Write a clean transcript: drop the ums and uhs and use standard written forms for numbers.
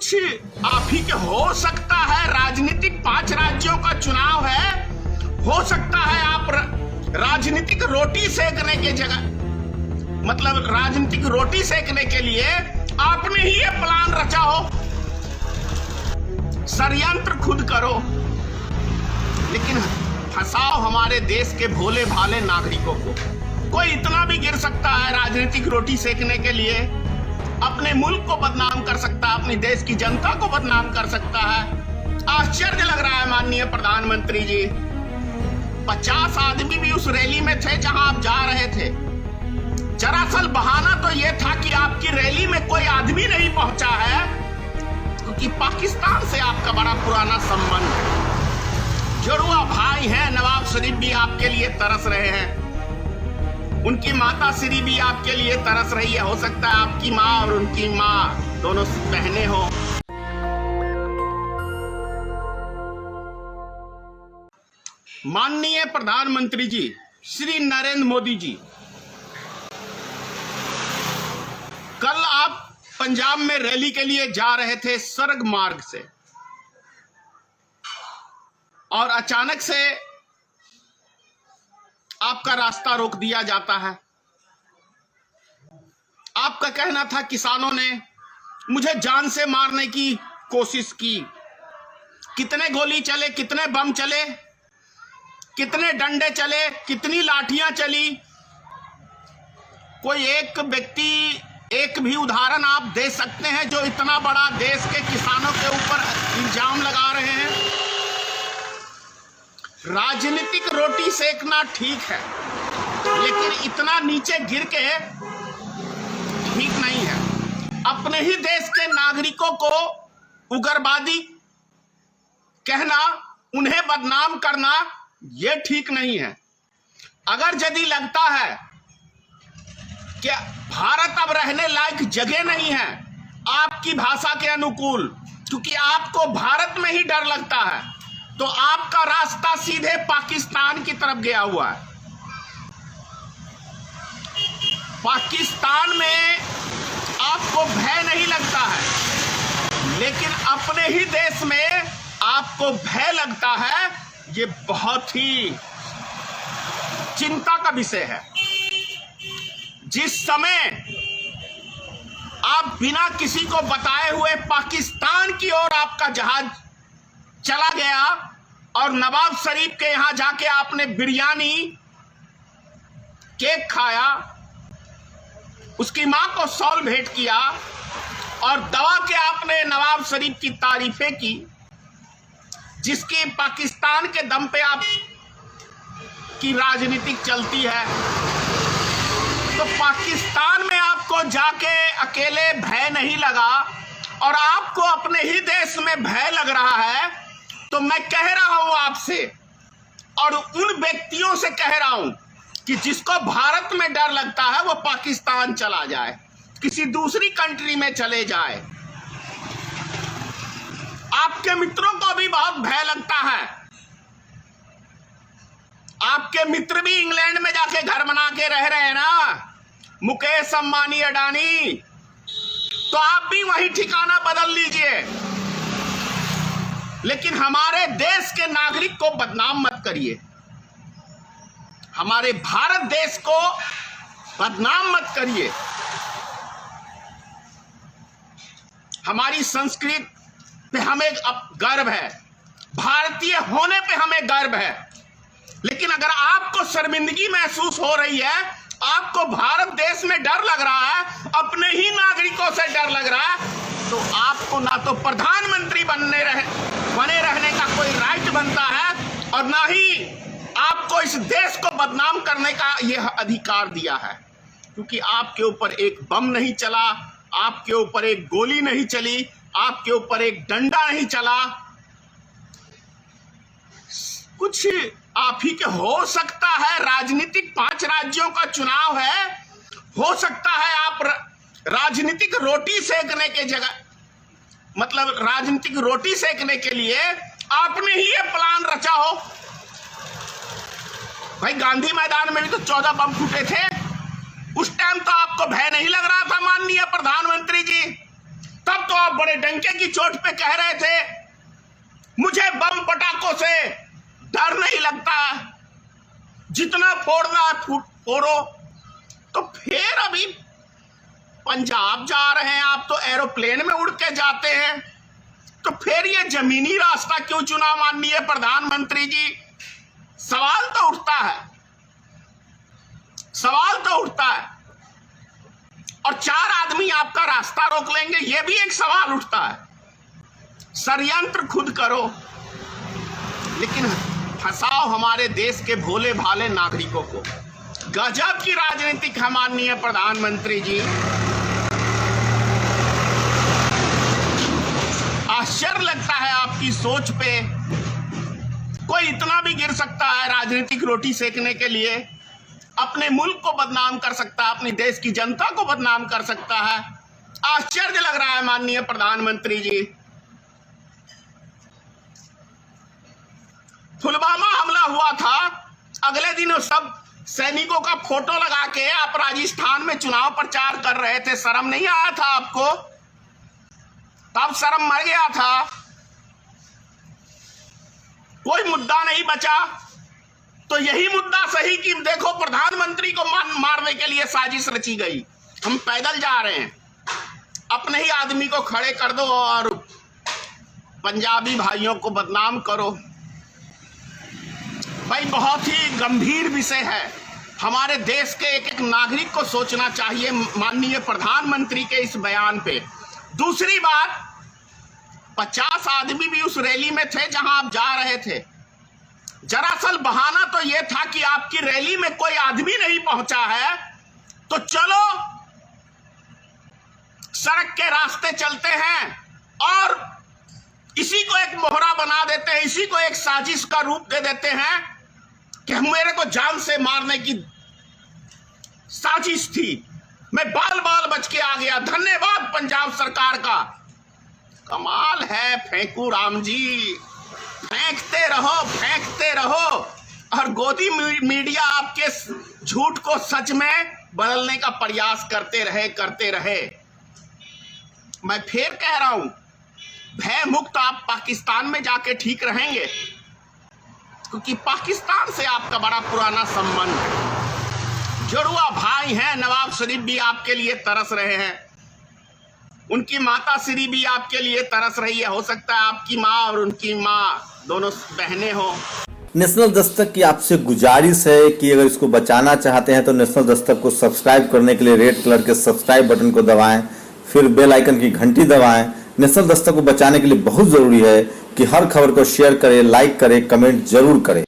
कुछ आप ही के हो सकता है राजनीतिक 5 राज्यों का चुनाव है, हो सकता है आप राजनीतिक रोटी सेकने के जगह मतलब राजनीतिक रोटी सेकने के लिए आपने ही ये प्लान रचा हो, षड्यंत्र खुद करो, लेकिन फंसाओ हमारे देश के भोले भाले नागरिकों को। कोई इतना भी गिर सकता है राजनीतिक रोटी सेकने के लिए, अपने मुल्क को बदनाम कर सकता है, अपनी देश की जनता को बदनाम कर सकता है। आश्चर्य लग रहा है माननीय प्रधानमंत्री जी, 50 आदमी भी उस रैली में थे जहां आप जा रहे थे। दरअसल बहाना तो यह था कि आपकी रैली में कोई आदमी नहीं पहुंचा है क्योंकि पाकिस्तान से आपका बड़ा पुराना संबंध है। जुड़वा भाई हैं, नवाब शरीफ भी आपके लिए तरस रहे हैं, उनकी माता श्री भी आपके लिए तरस रही है। हो सकता है आपकी माँ और उनकी माँ दोनों बहनें हो। माननीय प्रधानमंत्री जी श्री नरेंद्र मोदी जी, कल आप पंजाब में रैली के लिए जा रहे थे सड़क मार्ग से, और अचानक से आपका रास्ता रोक दिया जाता है। आपका कहना था किसानों ने मुझे जान से मारने की कोशिश की। कितने गोली चले, कितने बम चले, कितने डंडे चले, कितनी लाठियां चली, कोई एक व्यक्ति, एक भी उदाहरण आप दे सकते हैं जो इतना बड़ा देश के किसानों के ऊपर इल्जाम लगा रहे हैं? राजनीतिक रोटी सेकना ठीक है, लेकिन इतना नीचे गिर के ठीक नहीं है। अपने ही देश के नागरिकों को उग्रवादी कहना, उन्हें बदनाम करना, यह ठीक नहीं है। अगर यदि लगता है कि भारत अब रहने लायक जगह नहीं है आपकी भाषा के अनुकूल, क्योंकि आपको भारत में ही डर लगता है, तो आपका रास्ता सीधे पाकिस्तान की तरफ गया हुआ है। पाकिस्तान में आपको भय नहीं लगता है, लेकिन अपने ही देश में आपको भय लगता है। ये बहुत ही चिंता का विषय है। जिस समय आप बिना किसी को बताए हुए पाकिस्तान की ओर आपका जहाज चला गया और नवाब शरीफ के यहां जाके आपने बिरयानी, केक खाया, उसकी मां को शॉल भेंट किया और दवा के आपने नवाब शरीफ की तारीफें की, जिसकी पाकिस्तान के दम पे आप की राजनीति चलती है। तो पाकिस्तान में आपको जाके अकेले भय नहीं लगा और आपको अपने ही देश में भय लग रहा है, तो मैं कह रहा हूं आपसे और उन व्यक्तियों से कह रहा हूं कि जिसको भारत में डर लगता है वो पाकिस्तान चला जाए, किसी दूसरी कंट्री में चले जाए। आपके मित्रों को भी बहुत भय लगता है। आपके मित्र भी इंग्लैंड में जाके घर बना के रह रहे हैं ना, मुकेश अंबानी, अडानी, तो आप भी वही ठिकाना बदल लीजिए, लेकिन हमारे देश के नागरिक को बदनाम मत करिए, हमारे भारत देश को बदनाम मत करिए। हमारी संस्कृति पे हमें अब गर्व है, भारतीय होने पे हमें गर्व है, लेकिन अगर आपको शर्मिंदगी महसूस हो रही है, आपको भारत देश में डर लग रहा है, अपने ही नागरिकों से डर लग रहा है, तो आपको ना तो प्रधानमंत्री बने रहने का कोई राइट बनता है और ना ही आपको इस देश को बदनाम करने का यह अधिकार दिया है, क्योंकि आपके ऊपर एक बम नहीं चला, आपके ऊपर एक गोली नहीं चली, आपके ऊपर एक डंडा नहीं चला। कुछ आप ही के हो सकता है राजनीतिक 5 राज्यों का चुनाव है, हो सकता है आप राजनीतिक रोटी सेकने के जगह मतलब राजनीतिक रोटी सेकने के लिए आपने ही ये प्लान रचा हो। भाई गांधी मैदान में भी तो 14 बम फूटे थे, उस टाइम तो आपको भय नहीं लग रहा था माननीय प्रधानमंत्री जी। तब तो आप बड़े डंके की चोट पे कह रहे थे मुझे बम पटाखों से डर नहीं लगता, जितना फोड़ना है फोड़ो। तो फिर अभी पंजाब जा रहे हैं आप, तो एरोप्लेन में उड़ के जाते हैं, तो फिर ये जमीनी रास्ता क्यों चुना माननीय प्रधानमंत्री जी? सवाल तो उठता है, सवाल तो उठता है। और 4 आदमी आपका रास्ता रोक लेंगे, ये भी एक सवाल उठता है। षड्यंत्र खुद करो, लेकिन फंसाओ हमारे देश के भोले भाले नागरिकों को। गजब की राजनीतिक है माननीय प्रधानमंत्री जी। आश्चर्य लगता है आपकी सोच पे। कोई इतना भी गिर सकता है राजनीतिक रोटी सेकने के लिए, अपने मुल्क को बदनाम कर सकता है, अपनी देश की जनता को बदनाम कर सकता है। आश्चर्य लग रहा है माननीय प्रधानमंत्री जी। पुलवामा हमला हुआ था, अगले दिन सब सैनिकों का फोटो लगा के आप राजस्थान में चुनाव प्रचार कर रहे थे। शर्म नहीं आया था आपको? तब शर्म मर गया था, कोई मुद्दा नहीं बचा। तो यही मुद्दा सही कि देखो प्रधानमंत्री को मारने के लिए साजिश रची गई। हम पैदल जा रहे हैं, अपने ही आदमी को खड़े कर दो और पंजाबी भाइयों को बदनाम करो। भाई बहुत ही गंभीर विषय है, हमारे देश के एक एक नागरिक को सोचना चाहिए माननीय प्रधानमंत्री के इस बयान पे। दूसरी बात, 50 आदमी भी उस रैली में थे जहां आप जा रहे थे। दरअसल बहाना तो यह था कि आपकी रैली में कोई आदमी नहीं पहुंचा है, तो चलो सड़क के रास्ते चलते हैं और इसी को एक मोहरा बना देते हैं, इसी को एक साजिश का रूप दे देते हैं कि मेरे को जान से मारने की साजिश थी, मैं बाल बाल बच के आ गया, धन्यवाद पंजाब सरकार का। कमाल है फेंकू राम जी, फेंकते रहो और गोदी मीडिया आपके झूठ को सच में बदलने का प्रयास करते रहे। मैं फिर कह रहा हूं, भय मुक्त आप पाकिस्तान में जाके ठीक रहेंगे, क्योंकि पाकिस्तान से आपका बड़ा पुराना संबंध है। जुड़वा भाई हैं, नवाब शरीफ भी आपके लिए तरस रहे हैं, उनकी माता श्री भी आपके लिए तरस रही है। हो सकता है आपकी माँ और उनकी माँ दोनों बहनें हो। नेशनल दस्तक की आपसे गुजारिश है कि अगर इसको बचाना चाहते हैं तो नेशनल दस्तक को सब्सक्राइब करने के लिए रेड कलर के सब्सक्राइब बटन को दबाएं, फिर बेल आइकन की घंटी दबाएं। नेशनल दस्तक को बचाने के लिए बहुत जरूरी है कि हर खबर को शेयर करें, लाइक करें, कमेंट जरूर करें।